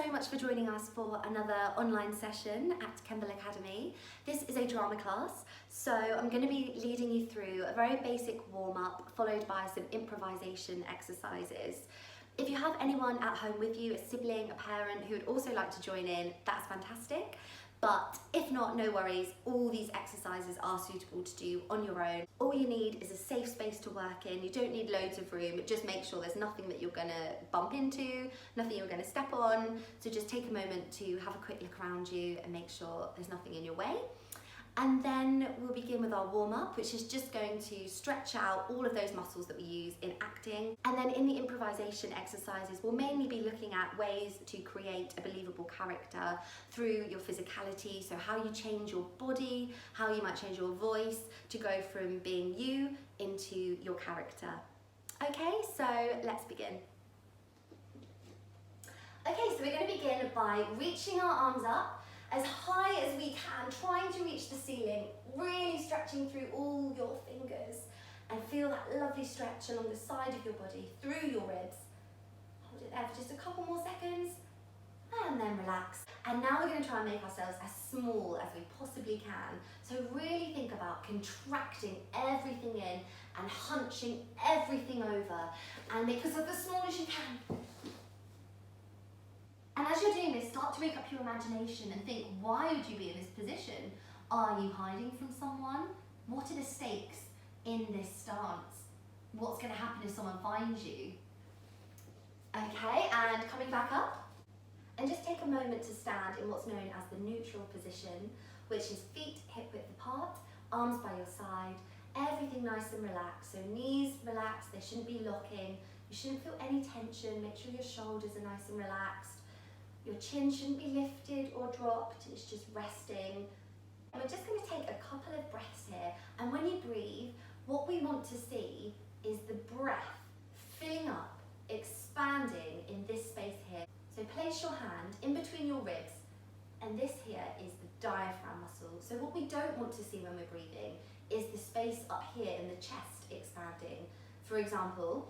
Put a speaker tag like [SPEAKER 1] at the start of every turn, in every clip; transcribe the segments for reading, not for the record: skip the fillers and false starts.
[SPEAKER 1] so much for joining us for another online session at Kemball Academy. This is a drama class, so I'm going to be leading you through a very basic warm-up followed by some improvisation exercises. If you have anyone at home with you, a sibling, a parent who would also like to join in, that's fantastic. But if not, no worries, all these exercises are suitable to do on your own. All you need is a safe space to work in. You don't need loads of room, just make sure there's nothing that you're gonna bump into, nothing you're gonna step on. So just take a moment to have a quick look around you and make sure there's nothing in your way. And then we'll begin with our warm-up, which is just going to stretch out all of those muscles that we use in acting. And then in the improvisation exercises, we'll mainly be looking at ways to create a believable character through your physicality. So how you change your body, how you might change your voice to go from being you into your character. Okay, so let's begin. Okay, so we're going to begin by reaching our arms up as high as we can, trying to reach the ceiling, really stretching through all your fingers and feel that lovely stretch along the side of your body, through your ribs. Hold it there for just a couple more seconds and then relax. And now we're going to try and make ourselves as small as we possibly can. So really think about contracting everything in and hunching everything over and make yourself as small as you can. And as you're doing this, start to wake up your imagination and think, why would you be in this position? Are you hiding from someone? What are the stakes in this stance? What's going to happen if someone finds you? Okay, and coming back up. And just take a moment to stand in what's known as the neutral position, which is feet hip width apart, arms by your side, everything nice and relaxed. So knees relaxed, they shouldn't be locking. You shouldn't feel any tension. Make sure your shoulders are nice and relaxed. Your chin shouldn't be lifted or dropped, it's just resting. And we're just going to take a couple of breaths here, and when you breathe, what we want to see is the breath filling up, expanding in this space here. So place your hand in between your ribs, and this here is the diaphragm muscle. So what we don't want to see when we're breathing is the space up here in the chest expanding. For example,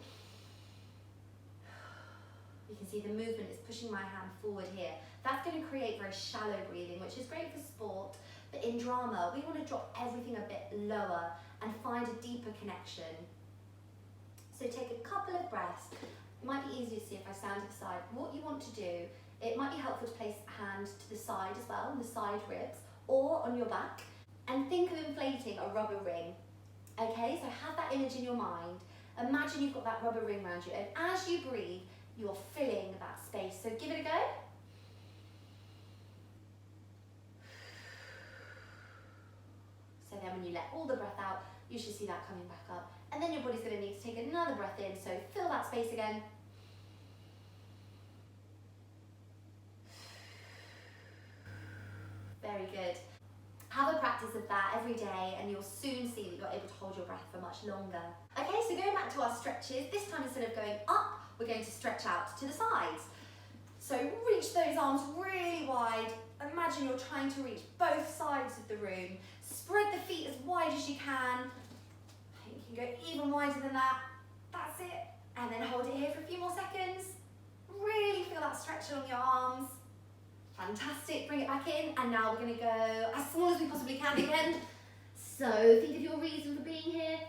[SPEAKER 1] you can see the movement is pushing my hand forward here. That's going to create very shallow breathing, which is great for sport, but in drama, we want to drop everything a bit lower and find a deeper connection. So take a couple of breaths. It might be easier to see if I stand to the side. What you want to do, it might be helpful to place a hand to the side as well, on the side ribs, or on your back, and think of inflating a rubber ring. Okay, so have that image in your mind. Imagine you've got that rubber ring around you, and as you breathe, you're filling that space. So give it a go. So then when you let all the breath out, you should see that coming back up. And then your body's going to need to take another breath in, so fill that space again. Very good. Have a practice of that every day and you'll soon see that you're able to hold your breath for much longer. Okay, so going back to our stretches, this time instead of going up, we're going to stretch out to the sides. So reach those arms really wide. Imagine you're trying to reach both sides of the room. Spread the feet as wide as you can. You can go even wider than that. That's it. And then hold it here for a few more seconds. Really feel that stretch along your arms. Fantastic, bring it back in. And now we're going to go as small as we possibly can again. So think of your reason for being here.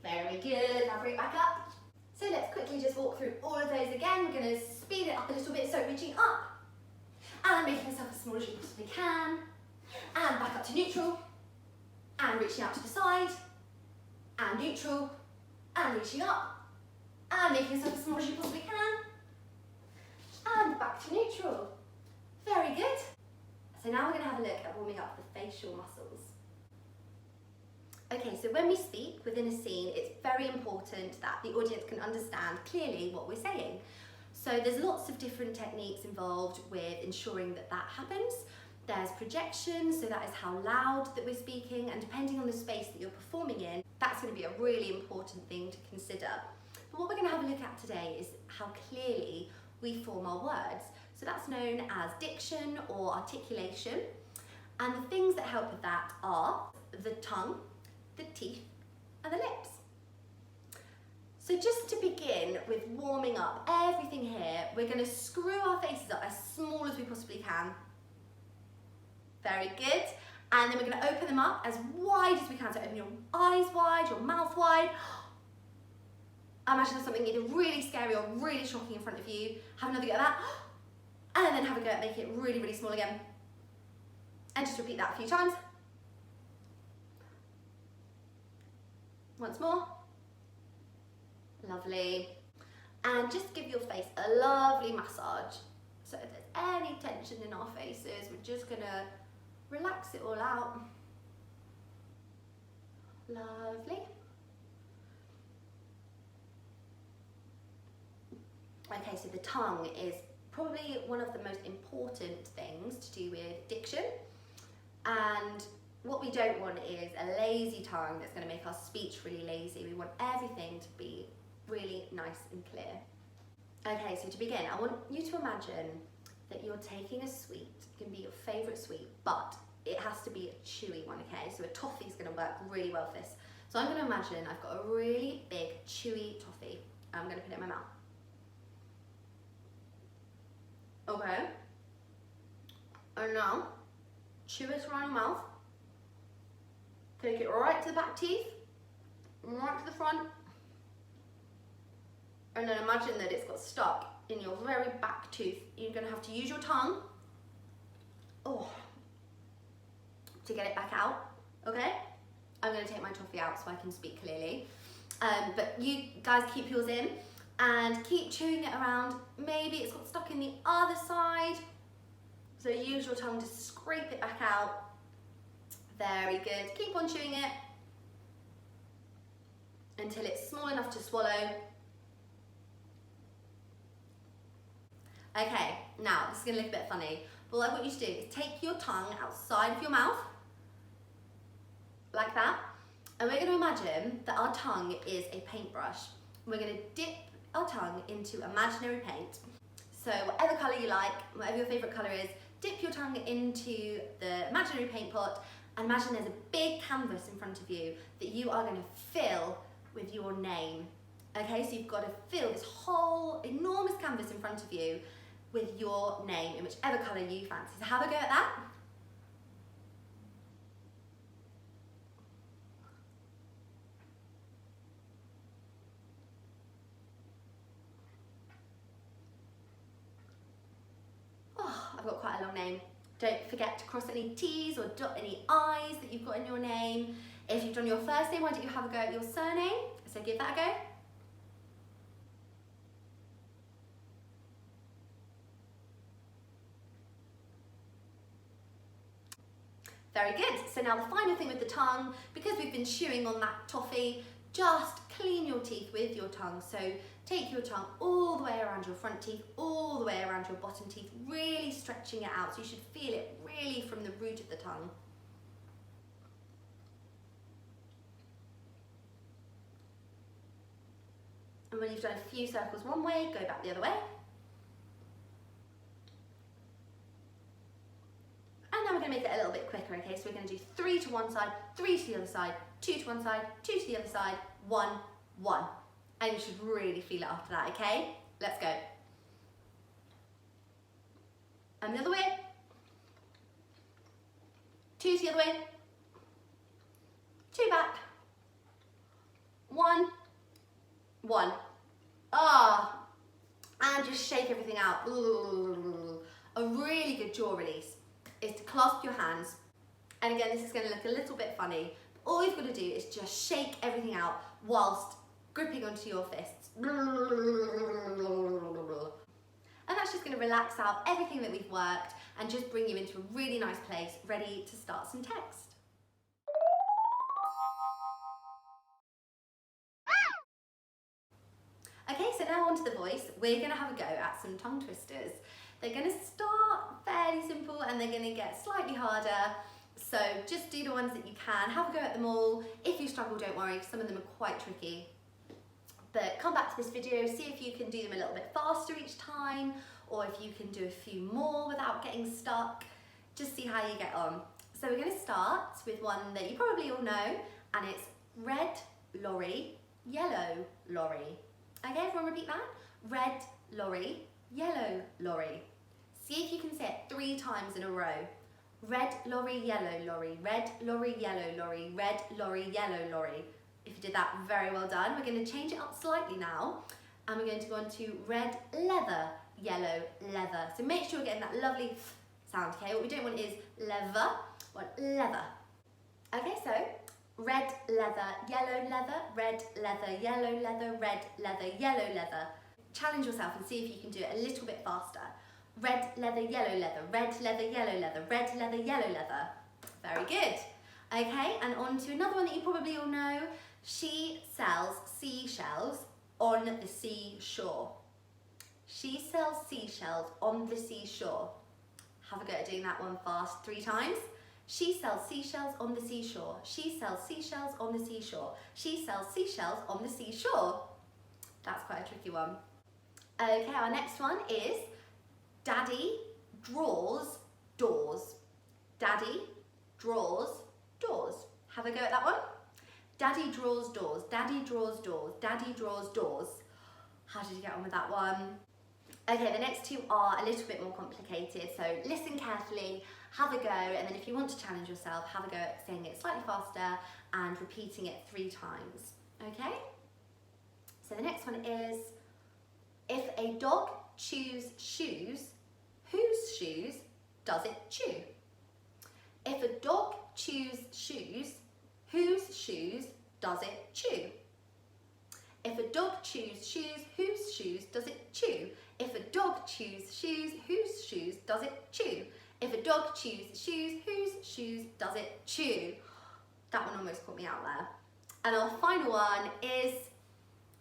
[SPEAKER 1] Very good. Now bring it back up. So let's quickly just walk through all of those again. We're going to speed it up a little bit, so reaching up and making yourself as small as you possibly can, and back up to neutral, and reaching out to the side, and neutral, and reaching up, and making yourself as small as you possibly can, and back to neutral. Very good. So now we're going to have a look at warming up the facial muscles. Okay, so when we speak within a scene, it's very important that the audience can understand clearly what we're saying. So there's lots of different techniques involved with ensuring that that happens. There's projection, so that is how loud that we're speaking, and depending on the space that you're performing in, that's going to be a really important thing to consider. But what we're going to have a look at today is how clearly we form our words. So that's known as diction or articulation. And the things that help with that are the tongue, the teeth, and the lips. So just to begin with warming up everything here, we're going to screw our faces up as small as we possibly can. Very good. And then we're going to open them up as wide as we can. So open your eyes wide, your mouth wide. Imagine there's something either really scary or really shocking in front of you. Have another go at that. And then have a go at making it really, really small again. And just repeat that a few times. Once more. Lovely. And just give your face a lovely massage. So if there's any tension in our faces, we're just gonna relax it all out. Lovely. Okay, so the tongue is probably one of the most important things to do with diction. And what we don't want is a lazy tongue that's going to make our speech really lazy. We want everything to be really nice and clear. Okay, so to begin, I want you to imagine that you're taking a sweet. It can be your favourite sweet, but it has to be a chewy one, okay? So a toffee is going to work really well for this. So I'm going to imagine I've got a really big chewy toffee. I'm going to put it in my mouth. Okay. And now, chew it around your mouth. Take it right to the back teeth, right to the front. And then imagine that it's got stuck in your very back tooth. You're going to have to use your tongue to get it back out, okay? I'm going to take my toffee out so I can speak clearly. But you guys keep yours in and keep chewing it around. Maybe it's got stuck in the other side. So use your tongue to scrape it back out. Very good. Keep on chewing it until it's small enough to swallow. Okay, now this is going to look a bit funny, but what I want you to do is take your tongue outside of your mouth, like that, and we're going to imagine that our tongue is a paintbrush. We're going to dip our tongue into imaginary paint. So whatever colour you like, whatever your favourite colour is, dip your tongue into the imaginary paint pot and imagine there's a big canvas in front of you that you are going to fill with your name. Okay, so you've got to fill this whole enormous canvas in front of you with your name in whichever colour you fancy. So have a go at that. Oh, I've got quite a long name. Don't forget to cross any T's or dot any I's that you've got in your name. If you've done your first name, why don't you have a go at your surname? So give that a go. Very good. So now the final thing with the tongue, because we've been chewing on that toffee, just clean your teeth with your tongue. So take your tongue all the way around your front teeth, all the way around your bottom teeth, really stretching it out. So you should feel it really from the root of the tongue. And when you've done a few circles one way, go back the other way. And then we're going to make it a little bit quicker, okay? So we're going to do 3 to one side, 3 to the other side, 2 to one side, 2 to the other side, 1, 1. And you should really feel it after that, okay? Let's go. And the other way. 2 to the other way. 2 back. 1, 1. Ah. And just shake everything out. Ooh. A really good jaw release is to clasp your hands, and again this is going to look a little bit funny, but all you've got to do is just shake everything out whilst gripping onto your fists, and that's just going to relax out everything that we've worked and just bring you into a really nice place ready to start some text. Okay, so now onto the voice. We're going to have a go at some tongue twisters. They're going to start fairly simple and they're going to get slightly harder. So just do the ones that you can. Have a go at them all. If you struggle, don't worry, some of them are quite tricky. But come back to this video, see if you can do them a little bit faster each time, or if you can do a few more without getting stuck. Just see how you get on. So we're going to start with one that you probably all know, and it's red lorry, yellow lorry. Okay, everyone repeat that. Red lorry, yellow lorry. See if you can say it 3 times in a row. Red lorry, yellow lorry, red lorry, yellow lorry, red lorry, yellow lorry. If you did that, very well done. We're going to change it up slightly now, and we're going to go on to red leather, yellow leather. So make sure you're getting that lovely sound, okay? What we don't want is leather, we want leather. Okay, so red leather, yellow leather, red leather, yellow leather, red leather, yellow leather. Challenge yourself and see if you can do it a little bit faster. Red leather, yellow leather, red leather, yellow leather, red leather, yellow leather. Very good. Okay, and on to another one that you probably all know. She sells seashells on the seashore. She sells seashells on the seashore. Have a go at doing that one fast 3 times. She sells seashells on the seashore. She sells seashells on the seashore. She sells seashells on the seashore. That's quite a tricky one. Okay, our next one is Daddy draws doors. Daddy draws doors. Have a go at that one. Daddy draws doors. Daddy draws doors. Daddy draws doors. How did you get on with that one? Okay, the next 2 are a little bit more complicated, so listen carefully, have a go, and then if you want to challenge yourself, have a go at saying it slightly faster and repeating it 3 times, okay? So the next one is, if a dog chews shoes, whose shoes does it chew? If a dog chews shoes, whose shoes does it chew? If a dog chews shoes, whose shoes does it chew? If a dog chews shoes, whose shoes does it chew? If a dog chews shoes, whose shoes does it chew? That one almost caught me out there. And our final one is,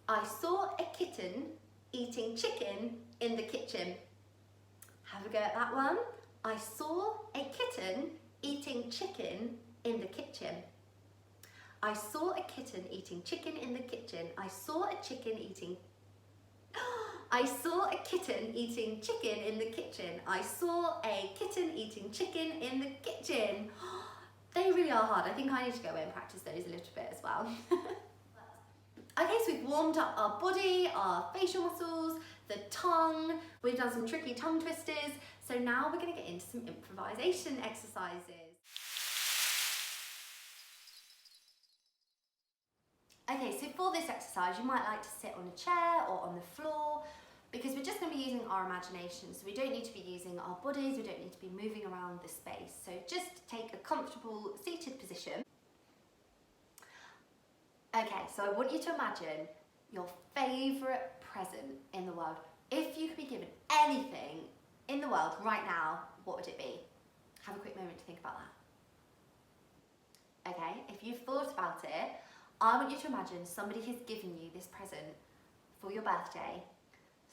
[SPEAKER 1] I saw a kitten eating chicken in the kitchen. Have a go at that one. I saw a kitten eating chicken in the kitchen. I saw a kitten eating chicken in the kitchen. I saw a chicken eating... I saw a kitten eating chicken in the kitchen. I saw a kitten eating chicken in the kitchen. They really are hard. I think I need to go away and practice those a little bit as well. Okay, so we've warmed up our body, our facial muscles, the tongue. We've done some tricky tongue twisters. So now we're going to get into some improvisation exercises. Okay, so for this exercise, you might like to sit on a chair or on the floor, because we're just going to be using our imagination. So we don't need to be using our bodies, we don't need to be moving around the space. So just take a comfortable seated position. Okay, so I want you to imagine your favourite present in the world. If you could be given anything in the world right now, what would it be? Have a quick moment to think about that. Okay, if you've thought about it, I want you to imagine somebody has given you this present for your birthday.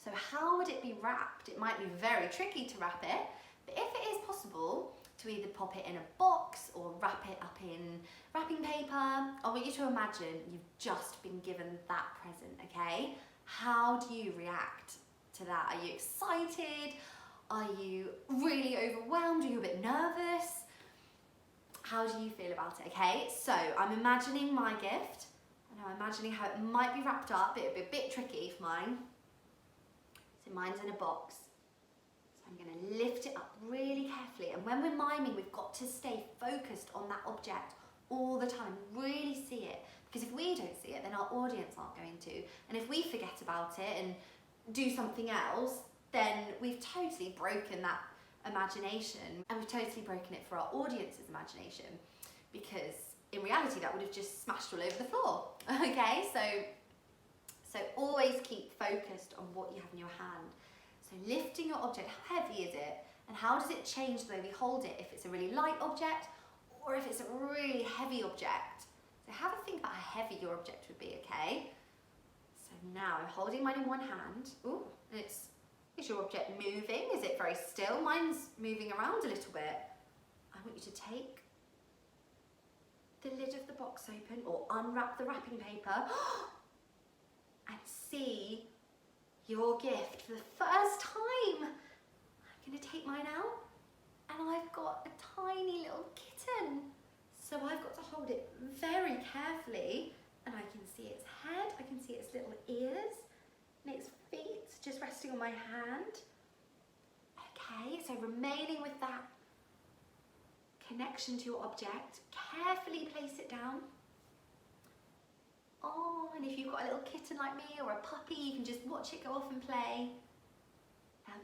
[SPEAKER 1] So how would it be wrapped? It might be very tricky to wrap it, but if it is possible to either pop it in a box or wrap it up in wrapping paper, I want you to imagine you've just been given that present, okay? How do you react to that? Are you excited? Are you really overwhelmed? Are you a bit nervous? How do you feel about it, okay? So I'm imagining my gift, and I'm imagining how it might be wrapped up. It would be a bit tricky for mine. So mine's in a box. So I'm gonna lift it up really carefully. And when we're miming, we've got to stay focused on that object all the time, really see it. Because if we don't see it, then our audience aren't going to. And if we forget about it and do something else, then we've totally broken that imagination, and we've totally broken it for our audience's imagination, because in reality that would have just smashed all over the floor. Okay, so always keep focused on what you have in your hand. So lifting your object, how heavy is it, and how does it change the way we hold it, if it's a really light object or if it's a really heavy object. So have a think about how heavy your object would be, okay? So now I'm holding mine in one hand. Ooh, and is your object moving? Is it very still? Mine's moving around a little bit. I want you to take the lid of the box open, or unwrap the wrapping paper and see your gift for the first time. I'm going to take mine out, and I've got a tiny little kitten. So I've got to hold it very carefully, and I can see its head, I can see its little ears, and its feet just resting on my hand. Okay, so remaining with that connection to your object, carefully place it down. Oh, and if you've got a little kitten like me or a puppy, you can just watch it go off and play.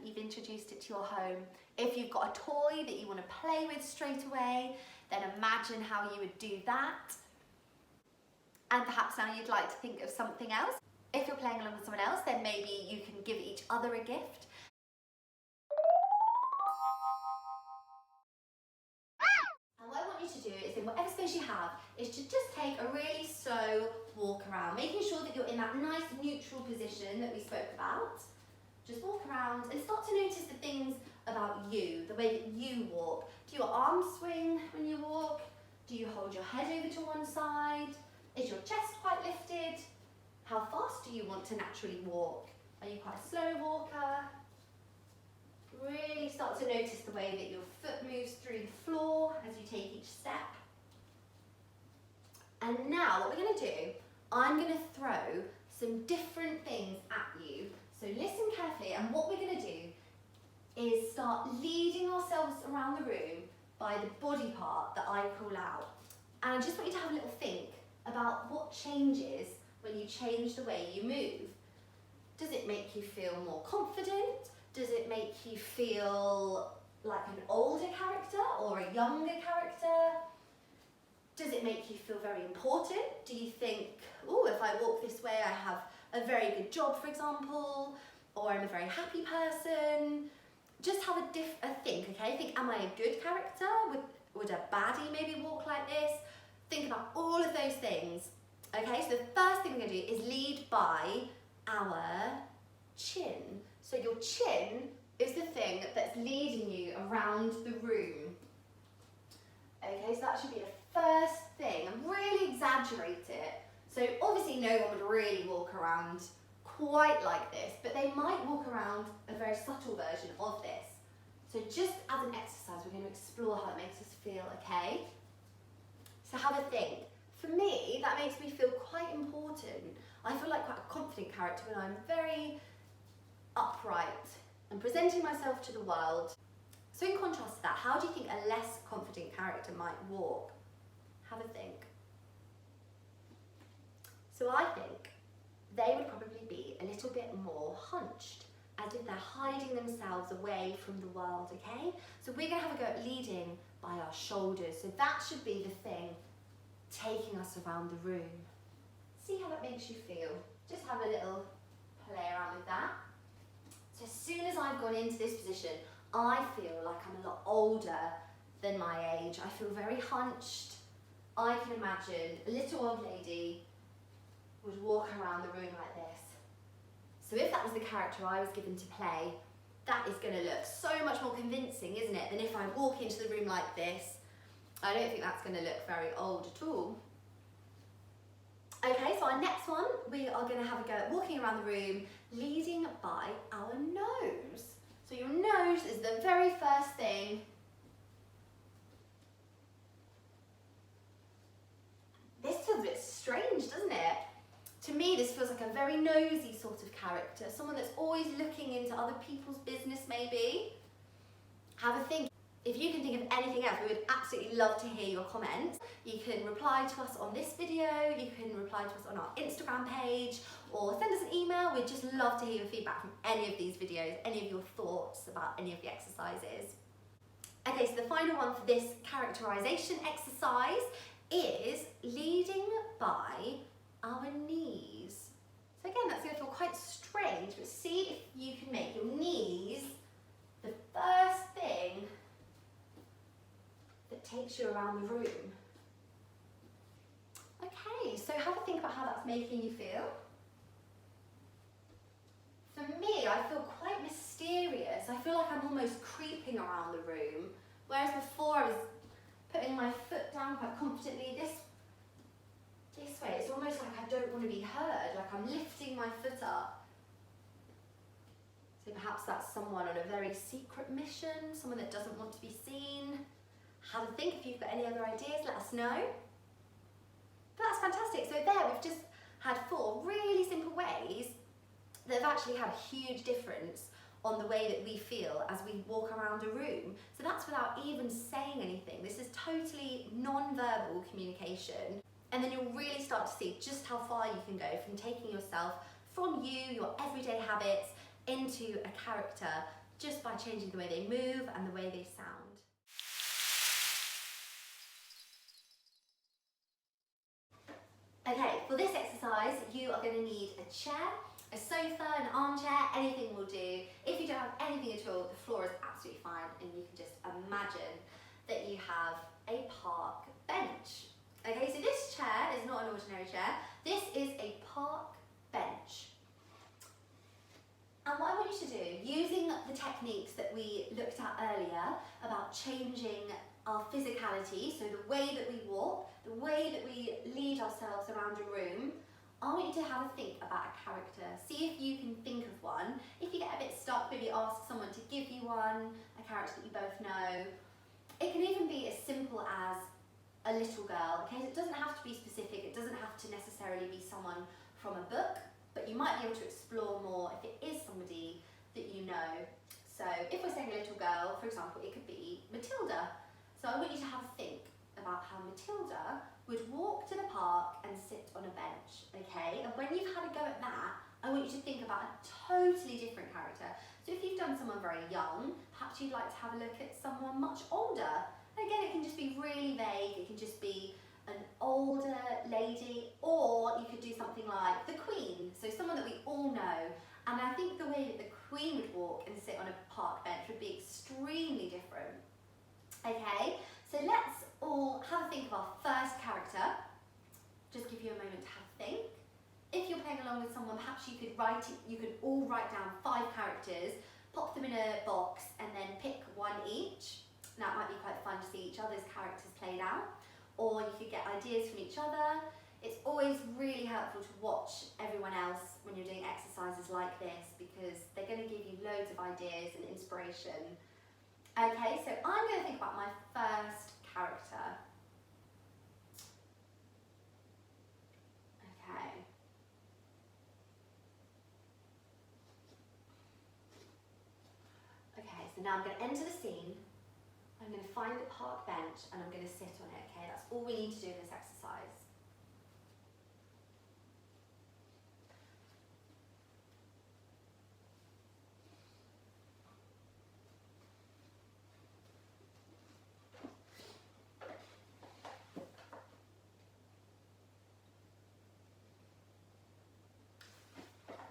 [SPEAKER 1] You've introduced it to your home. If you've got a toy that you want to play with straight away, then imagine how you would do that. And perhaps now you'd like to think of something else. If you're playing along with someone else, then maybe you can give each other a gift. And what I want you to do is, in whatever space you have, is to just take a really slow walk around, making sure that you're in that nice neutral position that we spoke about. Just walk around and start to notice the things about you, the way that you walk. Do your arms swing when you walk? Do you hold your head over to one side? Is your chest quite lifted? How fast do you want to naturally walk? Are you quite a slow walker? Really start to notice the way that your foot moves through the floor as you take each step. And now what we're going to do, I'm going to throw some different things at you. So listen carefully, and what we're going to do is start leading ourselves around the room by the body part that I call out. And I just want you to have a little think about what changes when you change the way you move. Does it make you feel more confident? Does it make you feel like an older character or a younger character? Does it make you feel very important? Do you think, oh, if I walk this way, I have a very good job, for example, or I'm a very happy person? Just have a think, okay? Think, am I a good character? Would a baddie maybe walk like this? Think about all of those things. Okay, so the first thing we're going to do is lead by our chin. So your chin is the thing that's leading you around the room. Okay, so that should be the first thing, and really exaggerate it. So obviously no one would really walk around quite like this, but they might walk around a very subtle version of this. So just as an exercise, we're going to explore how it makes us feel, okay? So have a think. For me, that makes me feel quite important. I feel like quite a confident character when I'm very upright and presenting myself to the world. So in contrast to that, how do you think a less confident character might walk? Have a think. So I think they would probably be a little bit more hunched, as if they're hiding themselves away from the world, okay? So we're going to have a go at leading by our shoulders. So that should be the thing taking us around the room. See how that makes you feel. Just have a little play around with that. So as soon as I've gone into this position, I feel like I'm a lot older than my age. I feel very hunched. I can imagine a little old lady would walk around the room like this. So if that was the character I was given to play, that is going to look so much more convincing, isn't it, than if I walk into the room like this. I don't think that's going to look very old at all. Okay, so our next one, we are going to have a go at walking around the room, leading by our nose. So your nose is the very first thing. This feels a bit strange, doesn't it? To me, this feels like a very nosy sort of character, someone that's always looking into other people's business maybe. Have a think. If you can think of anything else, we would absolutely love to hear your comments. You can reply to us on this video, you can reply to us on our Instagram page, or send us an email. We'd just love to hear your feedback from any of these videos, any of your thoughts about any of the exercises. Okay, so the final one for this characterization exercise is leading by our knees. So again, that's going to feel quite strange, but see if you can make your knees the first thing that takes you around the room. Okay, so have a think about how that's making you feel. For me, I feel quite mysterious. I feel like I'm almost creeping around the room, whereas before I was putting my foot down quite confidently. This way, it's almost like I don't want to be heard, like I'm lifting my foot up. So perhaps that's someone on a very secret mission, someone that doesn't want to be seen. Have a think. If you've got any other ideas, let us know. But that's fantastic. So there, we've just had 4 really simple ways that have actually had a huge difference on the way that we feel as we walk around a room. So that's without even saying anything. This is totally non-verbal communication. And then you'll really start to see just how far you can go from taking yourself from you, your everyday habits, into a character just by changing the way they move and the way they sound. Okay, for this exercise, you are going to need a chair, a sofa, an armchair, anything will do. If you don't have anything at all, the floor is absolutely fine, and you can just imagine that you have a park bench. Okay, so this chair is not an ordinary chair. This is a park bench. And what I want you to do, using the techniques that we looked at earlier about changing our physicality, so the way that we walk, the way that we lead ourselves around a room, I want you to have a think about a character. See if you can think of one. If you get a bit stuck, maybe ask someone to give you one, a character that you both know. It can even be as simple as a little girl, okay? So it doesn't have to be specific, it doesn't have to necessarily be someone from a book, but you might be able to explore more if it is somebody that you know. So if we're saying a little girl, for example, it could be Matilda. So I want you to have a think about how Matilda would walk to the park and sit on a bench, okay? And when you've had a go at that, I want you to think about a totally different character. So if you've done someone very young, perhaps you'd like to have a look at someone much older. Again, it can just be really vague, it can just be an older lady, or you could do something like the Queen, so someone that we all know. And I think the way that the Queen would walk and sit on a park bench would be extremely different. Okay, so let's all have a think of our first character. Just give you a moment to have a think. If you're playing along with someone, perhaps you could all write down 5 characters, pop them in a box, and then pick one each. Now it might be quite fun to see each other's characters played out, or you could get ideas from each other. It's always really helpful to watch everyone else when you're doing exercises like this, because they're going to give you loads of ideas and inspiration. Okay, so I'm going to think about my first character. Okay. Okay, so now I'm going to enter the scene. I'm going to find the park bench and I'm going to sit on it, okay? That's all we need to do in this exercise.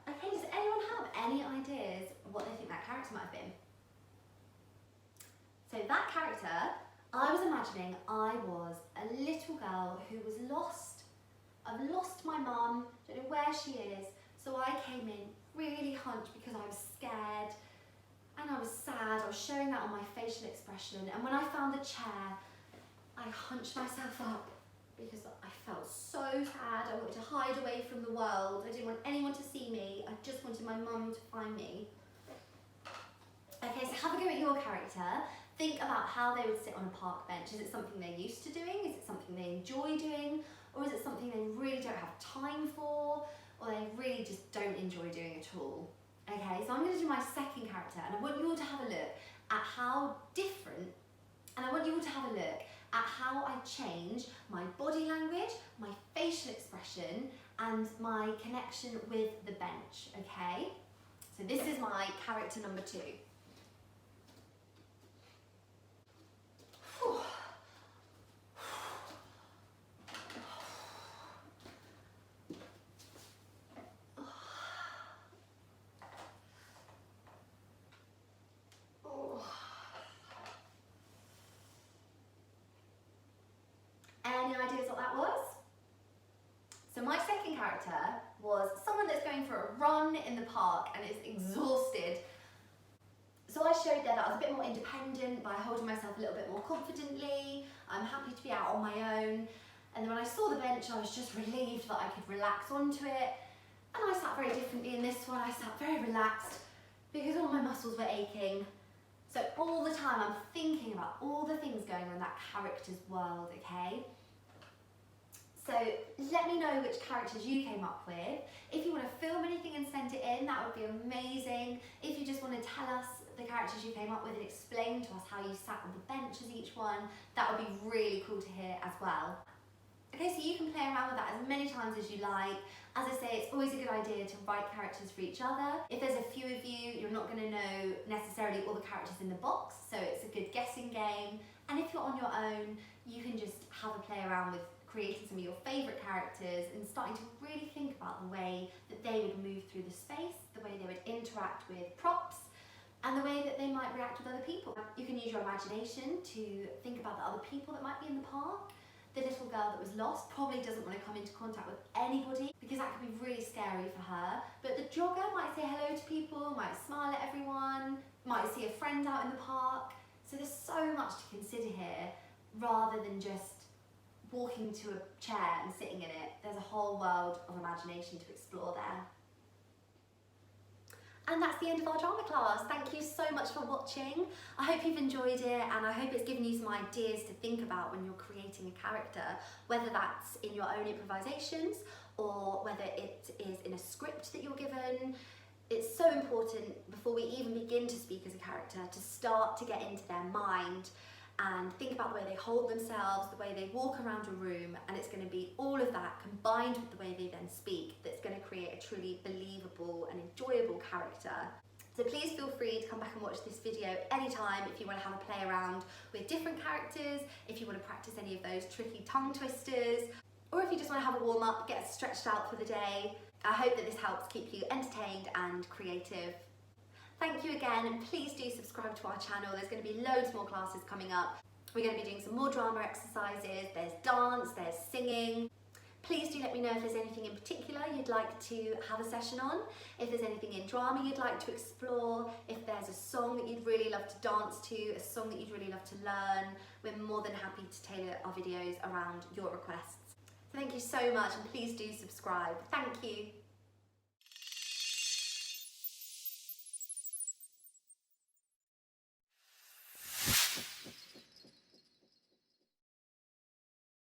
[SPEAKER 1] Okay, does anyone have any ideas what they think that character might have been? So that character, I was imagining I was a little girl who was lost. I've lost my mum, don't know where she is, so I came in really hunched because I was scared and I was sad. I was showing that on my facial expression, and when I found the chair, I hunched myself up because I felt so sad. I wanted to hide away from the world. I didn't want anyone to see me. I just wanted my mum to find me. Okay, so have a go at your character. Think about how they would sit on a park bench. Is it something they're used to doing? Is it something they enjoy doing? Or is it something they really don't have time for? Or they really just don't enjoy doing at all? Okay, so I'm going to do my second character, and I want you all to have a look at how different, and I want you all to have a look at how I change my body language, my facial expression, and my connection with the bench, okay? So this is my character number 2. Any ideas what that was? So my second character was someone that's going for a run in the park and is exhausted. So I showed there that I was a bit more independent by holding myself a little bit more confidently. I'm happy to be out on my own. And then when I saw the bench, I was just relieved that I could relax onto it. And I sat very differently in this one. I sat very relaxed because all my muscles were aching. So all the time I'm thinking about all the things going on in that character's world, okay? So let me know which characters you came up with. If you want to film anything and send it in, that would be amazing. If you just want to tell us the characters you came up with and explain to us how you sat on the bench as each one, that would be really cool to hear as well. Okay, so you can play around with that as many times as you like. As I say, it's always a good idea to write characters for each other. If there's a few of you, you're not going to know necessarily all the characters in the box, so it's a good guessing game. And if you're on your own, you can just have a play around with creating some of your favourite characters and starting to really think about the way that they would move through the space, the way they would interact with props, and the way that they might react with other people. You can use your imagination to think about the other people that might be in the park. The little girl that was lost probably doesn't want to come into contact with anybody because that could be really scary for her. But the jogger might say hello to people, might smile at everyone, might see a friend out in the park. So there's so much to consider here rather than just walking to a chair and sitting in it. There's a whole world of imagination to explore there. And that's the end of our drama class. Thank you so much for watching. I hope you've enjoyed it and I hope it's given you some ideas to think about when you're creating a character, whether that's in your own improvisations or whether it is in a script that you're given. It's so important before we even begin to speak as a character to start to get into their mind and think about the way they hold themselves, the way they walk around a room, and it's going to be all of that combined with the way they then speak that's going to create a truly believable and enjoyable character. So please feel free to come back and watch this video anytime if you want to have a play around with different characters, if you want to practice any of those tricky tongue twisters, or if you just want to have a warm up, get stretched out for the day. I hope that this helps keep you entertained and creative. Thank you again, and please do subscribe to our channel. There's going to be loads more classes coming up. We're going to be doing some more drama exercises, there's dance, there's singing. Please do let me know if there's anything in particular you'd like to have a session on, if there's anything in drama you'd like to explore, if there's a song that you'd really love to dance to, a song that you'd really love to learn. We're more than happy to tailor our videos around your requests. So thank you so much, and please do subscribe. Thank you.